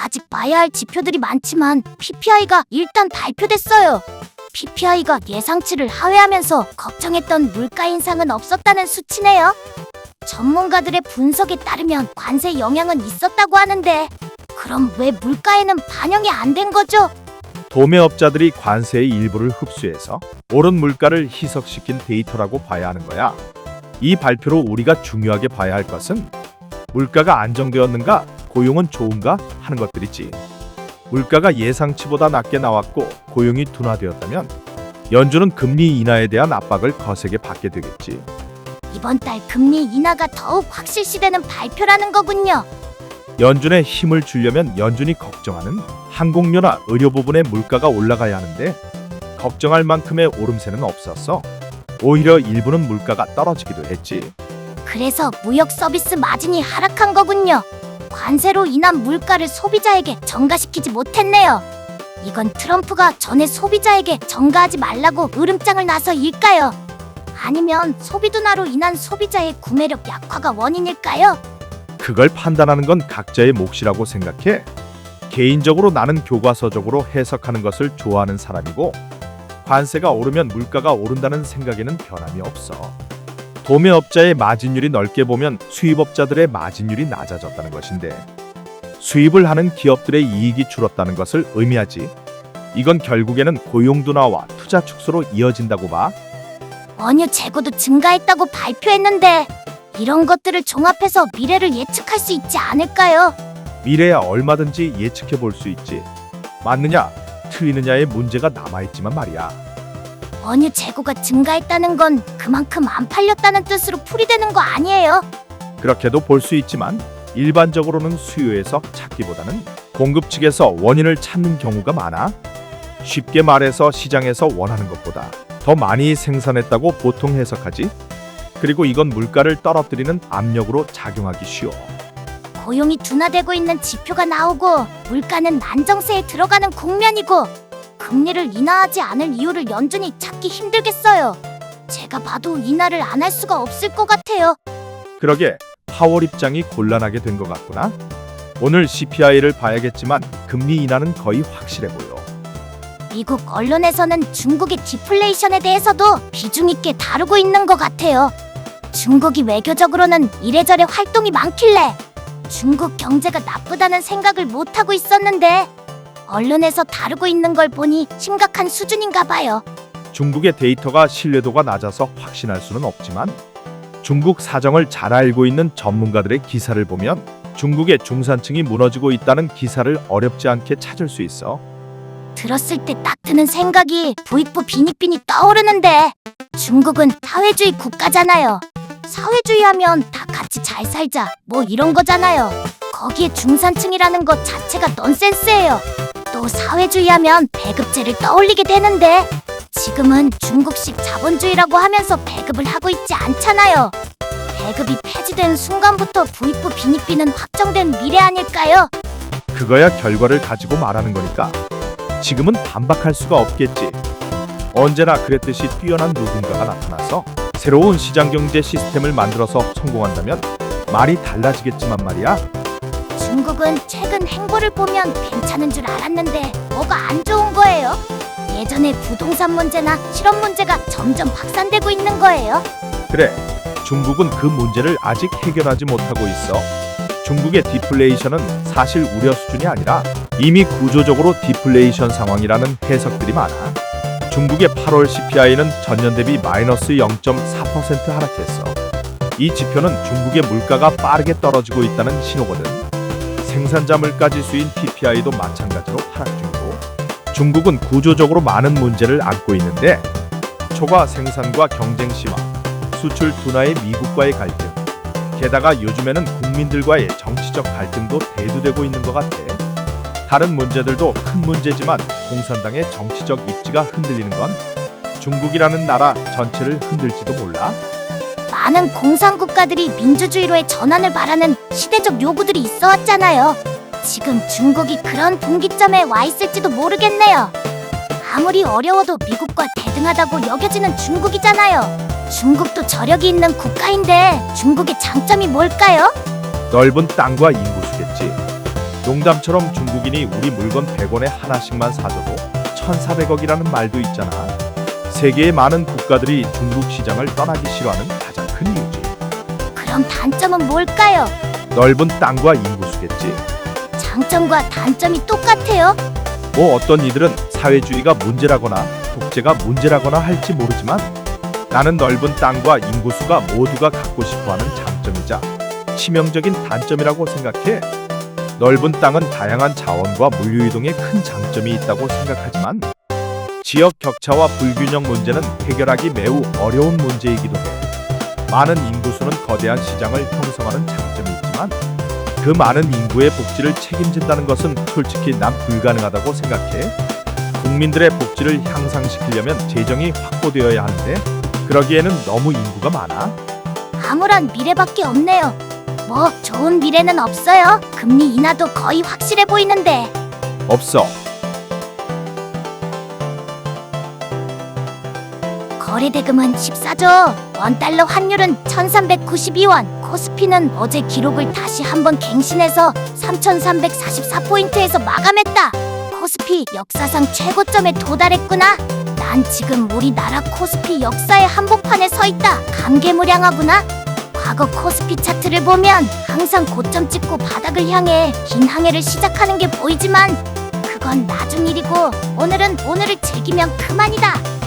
아직 봐야 할 지표들이 많지만 PPI가 일단 발표됐어요. PPI가 예상치를 하회하면서 걱정했던 물가 인상은 없었다는 수치네요. 전문가들의 분석에 따르면 관세 영향은 있었다고 하는데 그럼 왜 물가에는 반영이 안 된 거죠? 도매업자들이 관세의 일부를 흡수해서 오른 물가를 희석시킨 데이터라고 봐야 하는 거야. 이 발표로 우리가 중요하게 봐야 할 것은 물가가 안정되었는가, 고용은 좋은가 하는 것들이지. 물가가 예상치보다 낮게 나왔고 고용이 둔화되었다면 연준은 금리 인하에 대한 압박을 거세게 받게 되겠지. 이번 달 금리 인하가 더욱 확실시되는 발표라는 거군요. 연준에 힘을 주려면 연준이 걱정하는 항공료나 의료 부분의 물가가 올라가야 하는데 걱정할 만큼의 오름세는 없었어. 오히려 일부는 물가가 떨어지기도 했지. 그래서 무역 서비스 마진이 하락한 거군요. 관세로 인한 물가를 소비자에게 전가시키지 못했네요. 이건 트럼프가 전에 소비자에게 전가하지 말라고 으름장을 놔서일까요? 아니면 소비 둔화로 인한 소비자의 구매력 약화가 원인일까요? 그걸 판단하는 건 각자의 몫이라고 생각해. 개인적으로 나는 교과서적으로 해석하는 것을 좋아하는 사람이고 관세가 오르면 물가가 오른다는 생각에는 변함이 없어. 도매업자의 마진율이 넓게 보면 수입업자들의 마진율이 낮아졌다는 것인데 수입을 하는 기업들의 이익이 줄었다는 것을 의미하지. 이건 결국에는 고용 둔화와 투자 축소로 이어진다고 봐. 원유 재고도 증가했다고 발표했는데 이런 것들을 종합해서 미래를 예측할 수 있지 않을까요? 미래야 얼마든지 예측해 볼 수 있지. 맞느냐, 틀리느냐의 문제가 남아있지만 말이야. 원유 재고가 증가했다는 건 그만큼 안 팔렸다는 뜻으로 풀이되는 거 아니에요? 그렇게도 볼 수 있지만 일반적으로는 수요에서 찾기보다는 공급 측에서 원인을 찾는 경우가 많아. 쉽게 말해서 시장에서 원하는 것보다 더 많이 생산했다고 보통 해석하지. 그리고 이건 물가를 떨어뜨리는 압력으로 작용하기 쉬워. 고용이 둔화되고 있는 지표가 나오고 물가는 안정세에 들어가는 국면이고 금리를 인하하지 않을 이유를 연준이 찾기 힘들겠어요. 제가 봐도 인하를 안 할 수가 없을 것 같아요. 그러게 파월 입장이 곤란하게 된 것 같구나. 오늘 CPI를 봐야겠지만 금리 인하는 거의 확실해 보여. 미국 언론에서는 중국의 디플레이션에 대해서도 비중 있게 다루고 있는 것 같아요. 중국이 외교적으로는 이래저래 활동이 많길래 중국 경제가 나쁘다는 생각을 못하고 있었는데 언론에서 다루고 있는 걸 보니 심각한 수준인가 봐요. 중국의 데이터가 신뢰도가 낮아서 확신할 수는 없지만 중국 사정을 잘 알고 있는 전문가들의 기사를 보면 중국의 중산층이 무너지고 있다는 기사를 어렵지 않게 찾을 수 있어. 들었을 때 딱 드는 생각이 부익부 빈익빈이 떠오르는데 중국은 사회주의 국가잖아요. 사회주의 하면 다 같이 잘 살자 뭐 이런 거잖아요. 거기에 중산층이라는 것 자체가 넌센스예요. 또 사회주의 하면 배급제를 떠올리게 되는데 지금은 중국식 자본주의라고 하면서 배급을 하고 있지 않잖아요. 배급이 폐지된 순간부터 부익부 빈익빈은 확정된 미래 아닐까요? 그거야 결과를 가지고 말하는 거니까 지금은 반박할 수가 없겠지. 언제나 그랬듯이 뛰어난 누군가가 나타나서 새로운 시장경제 시스템을 만들어서 성공한다면 말이 달라지겠지만 말이야. 중국은 최근 행보를 보면 괜찮은 줄 알았는데 뭐가 안 좋은 거예요? 예전에 부동산 문제나 실업 문제가 점점 확산되고 있는 거예요. 그래, 중국은 그 문제를 아직 해결하지 못하고 있어. 중국의 디플레이션은 사실 우려 수준이 아니라 이미 구조적으로 디플레이션 상황이라는 해석들이 많아. 중국의 8월 CPI는 전년 대비 마이너스 0.4% 하락했어. 이 지표는 중국의 물가가 빠르게 떨어지고 있다는 신호거든. 생산자 물가 지수인 PPI도 마찬가지로 하락 중이고 중국은 구조적으로 많은 문제를 안고 있는데 초과 생산과 경쟁 심화, 수출 둔화의 미국과의 갈등, 게다가 요즘에는 국민들과의 정치적 갈등도 대두되고 있는 것 같아. 다른 문제들도 큰 문제지만 공산당의 정치적 입지가 흔들리는 건 중국이라는 나라 전체를 흔들지도 몰라. 많은 공산국가들이 민주주의로의 전환을 바라는 시대적 요구들이 있어 왔잖아요. 지금 중국이 그런 분기점에 와 있을지도 모르겠네요. 아무리 어려워도 미국과 대등하다고 여겨지는 중국이잖아요. 중국도 저력이 있는 국가인데 중국의 장점이 뭘까요? 넓은 땅과 인구수겠지. 농담처럼 중국인이 우리 물건 100원에 하나씩만 사줘도 1,400억이라는 말도 있잖아. 세계의 많은 국가들이 중국 시장을 떠나기 싫어하는 가장 큰 이유지. 그럼 단점은 뭘까요? 넓은 땅과 인구수겠지. 장점과 단점이 똑같아요? 뭐 어떤 이들은 사회주의가 문제라거나 독재가 문제라거나 할지 모르지만 나는 넓은 땅과 인구수가 모두가 갖고 싶어하는 장점이자 치명적인 단점이라고 생각해. 넓은 땅은 다양한 자원과 물류 이동에 큰 장점이 있다고 생각하지만 지역 격차와 불균형 문제는 해결하기 매우 어려운 문제이기도 해. 많은 인구수는 거대한 시장을 형성하는 장점이 있지만 그 많은 인구의 복지를 책임진다는 것은 솔직히 난 불가능하다고 생각해. 국민들의 복지를 향상시키려면 재정이 확보되어야 하는데 그러기에는 너무 인구가 많아. 암울한 미래밖에 없네요. 뭐 좋은 미래는 없어요. 금리 인하도 거의 확실해 보이는데. 없어. 거래대금은 14조, 원달러 환율은 1392원, 코스피는 어제 기록을 다시 한번 갱신해서 3344포인트에서 마감했다. 코스피 역사상 최고점에 도달했구나. 난 지금 우리나라 코스피 역사의 한복판에 서 있다. 감개무량하구나. 과거 코스피 차트를 보면 항상 고점 찍고 바닥을 향해 긴 항해를 시작하는 게 보이지만 그건 나중 일이고 오늘은 오늘을 즐기면 그만이다.